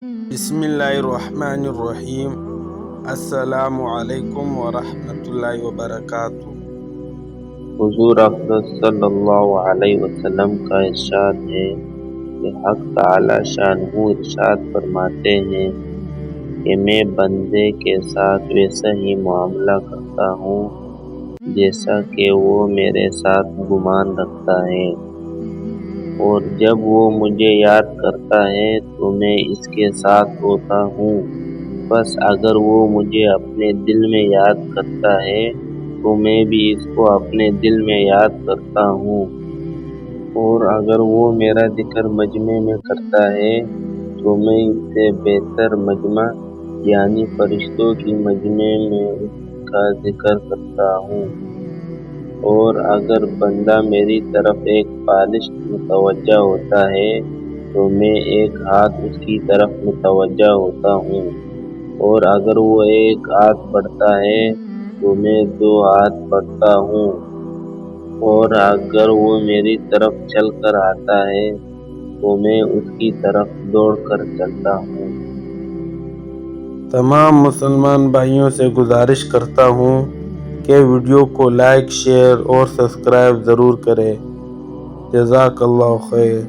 بسم اللہ الرحمن الرحیم۔ السلام علیکم ورحمۃ اللہ وبرکاتہ۔ حضور افضل صلی اللہ علیہ وسلم کا ارشاد ہے کہ حق تعالی شانہ ارشاد فرماتے ہیں کہ میں بندے کے ساتھ ویسا ہی معاملہ کرتا ہوں جیسا کہ وہ میرے ساتھ گمان رکھتا ہے، اور جب وہ مجھے یاد کرتا ہے تو میں اس کے ساتھ ہوتا ہوں۔ بس اگر وہ مجھے اپنے دل میں یاد کرتا ہے تو میں بھی اس کو اپنے دل میں یاد کرتا ہوں، اور اگر وہ میرا ذکر مجمع میں کرتا ہے تو میں اس سے بہتر مجمع یعنی فرشتوں کی مجمع میں اس کا ذکر کرتا ہوں، اور اگر بندہ میری طرف ایک بالشت متوجہ ہوتا ہے تو میں ایک ہاتھ اس کی طرف متوجہ ہوتا ہوں، اور اگر وہ ایک ہاتھ بڑھتا ہے تو میں 2 ہاتھ بڑھتا ہوں، اور اگر وہ میری طرف چل کر آتا ہے تو میں اس کی طرف دوڑ کر چلتا ہوں۔ تمام مسلمان بھائیوں سے گزارش کرتا ہوں کہ ویڈیو کو لائک، شیئر اور سبسکرائب ضرور کریں۔ جزاک اللہ خیر۔